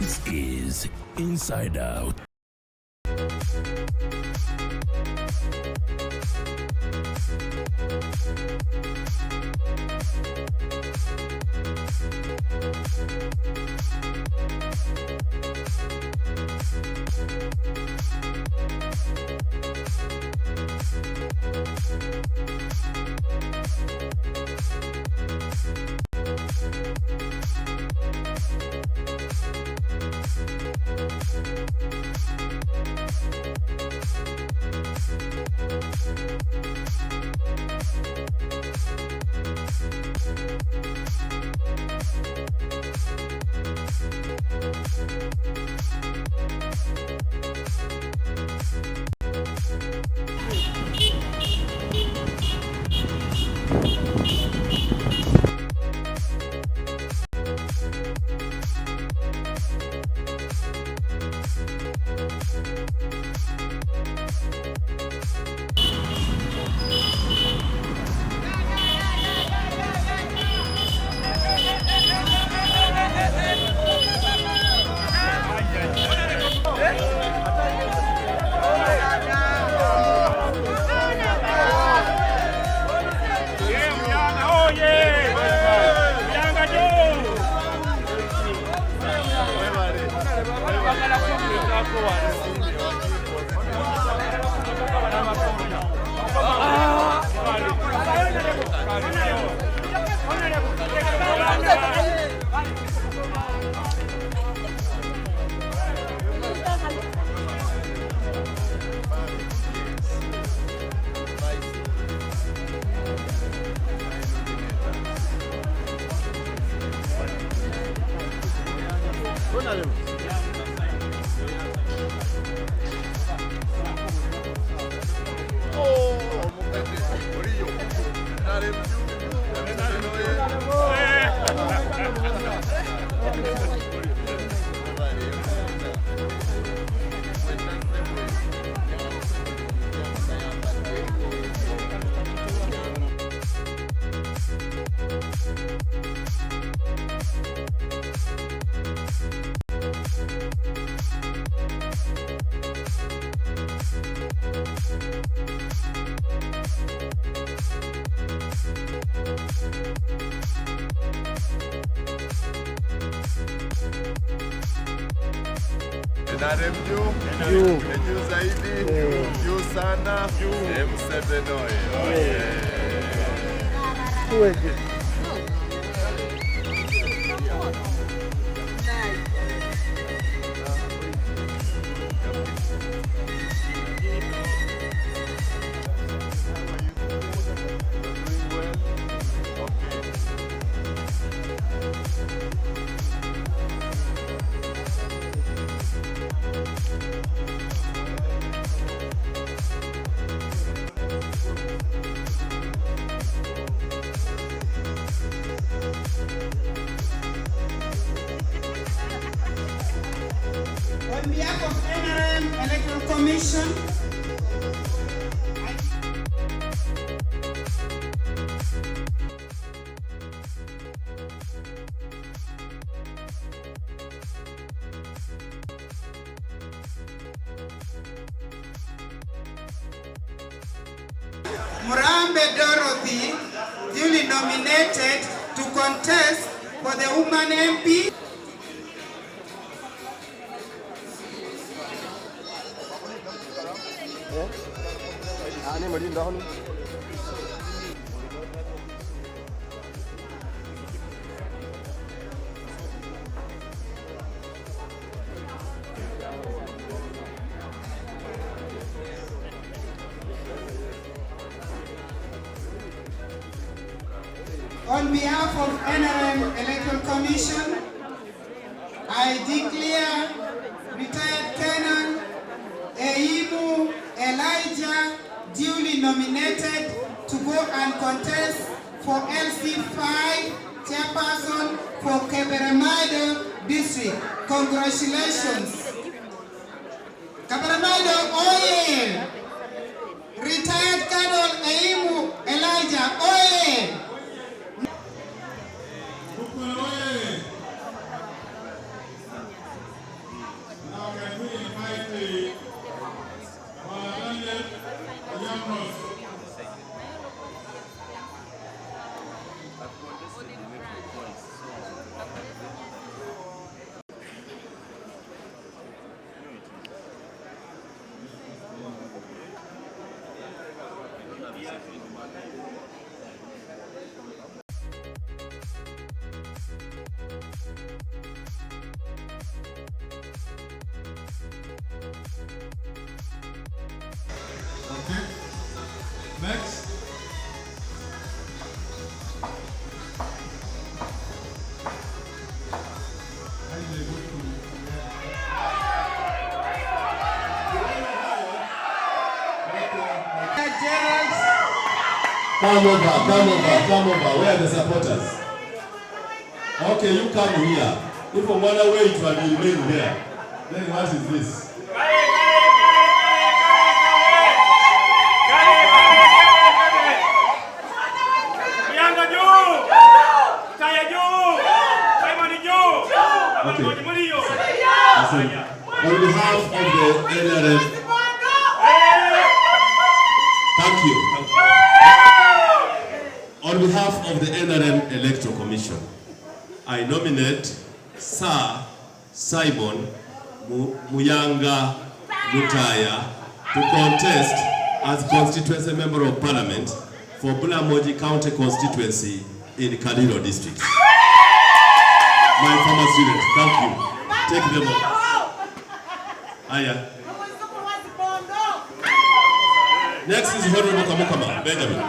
This is Inside Out. Juu zaidi, juu sana, M7 oye. On behalf of NRM Electoral Commission, Murambe Dorothy, duly nominated to contest for the woman MP. On behalf of NRM Electoral Commission, I declare retired Canon Eimu Elijah duly nominated to go and contest for LC5 chairperson for Kaberemaido district. Congratulations. Kaberemaido oye! Retired Colonel Eimu Elijah oye! Now can we invite the young ones? Okay. Next. Come over. Where are the supporters? Okay, you come here. If you want to wait, you remain there. Then what is this? Okay. On behalf of the NRM, thank you. On behalf of the NRM Electoral Commission, I nominate Sir Simon Muyanga Lutaaya to contest as constituency member of parliament for Bulamogi County constituency in Kaadi district. My former student, thank you. Take them up. Aya. Next is Honorable Kamukama Benjamin.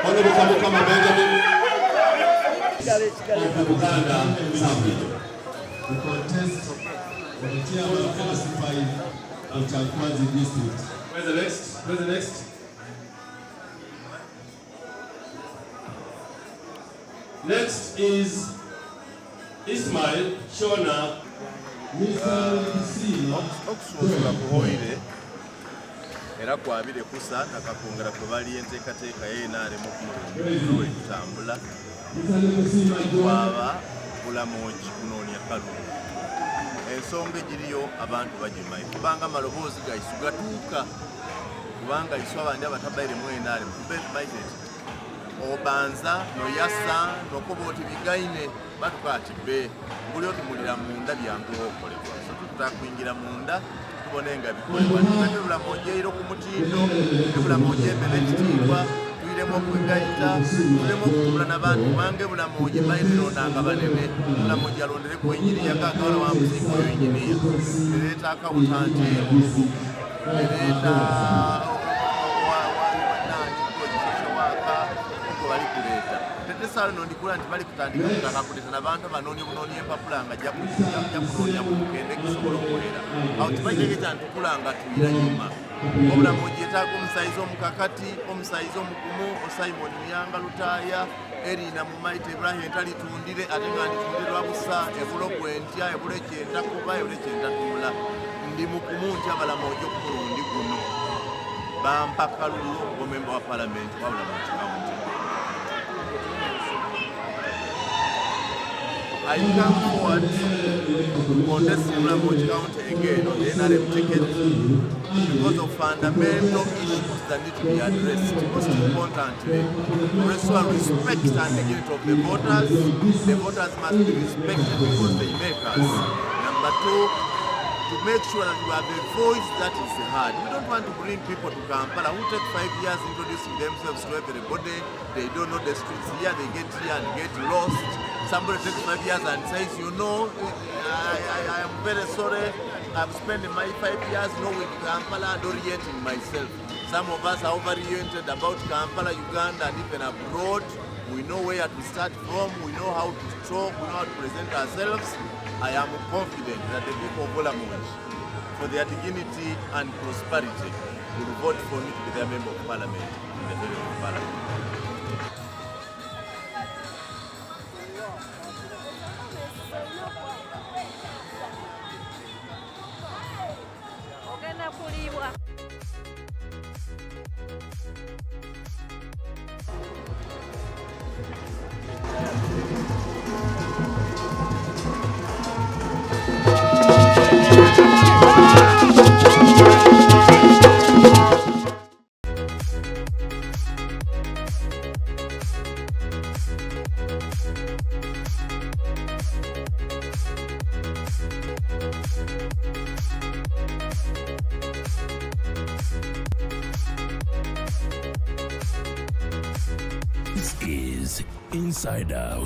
Honorable Kamukama Benjamin of the Buganda Assembly to contest for the chairman of LC5 of Chankwazi district. Where's the next? Where's the next? Next is Ismail Shona. Okusunsula kuhoire era kwabire kusa nakakungera kwe bali enteekateeka y'enaaremu kumulungu ekutambula kwaba Bulamogi kunoonya kalungu. Ensonga egiriyo abantu bagimanyi kubanga amaloboozi gaisu gatuuka kubanga isu abandi abatabairemu enaaremu obanza noyasa nokoba oti bigaine batukatibbe buli otumulira munda byangu okolebwa so tutakwingira munda tubonenga bikolebwa tubete Bulamogi eiro ku mutindo Bulamogi embere ekitiibwa tuyiremu okwegayita tuyiremu okutumula n'abantu kubanga Bulamogi bayironanga banene Bulamogi alondere ku enjiniya kakawala wa muzingo oyo enjiniya ereeta akawutanti ereeta bali kuleeta tetesala nondikula nti bali kutandika kutaka kuleeta n'abantu abanoonya obunoonya empapula nga jakunoonya mukende kisobola okukolera awo tibajegeja nti tukula nga tuyira nyuma. Obulamogi etaaga omusayizi omukakati omusayizi omugumu Simon Muyanga Lutaaya erina mu maite Ibrahim entalitundire ate nga nditundirwa busa ebulo gwentya ebulo ekyentakuba ebulo ekyentatuula ndi mukumu nti Bulamogi okumulundi guno bampa kalulu omemba wa palamenti wa Bulamogi County. I come forward to contest Bulamogi County again on the NRM ticket because of fundamental issues that need to be addressed. Most importantly, to restore respect and dignity of the voters. The voters must be respected because they make us. Number two, to make sure that we have a voice that is heard. We don't want to bring people to Kampala who take 5 years introducing themselves to everybody. They don't know the streets here, they get here and get lost. Somebody takes 5 years and says, you know, I am very sorry, I've spent my 5 years knowing Kampala and orienting myself. Some of us are oriented about Kampala, Uganda, and even abroad. We know where to start from, we know how to talk, we know how to present ourselves. I am confident that the people of Bulamogi, for their dignity and prosperity, will vote for me to be their member of parliament in the Federal Parliament. This is Inside Out.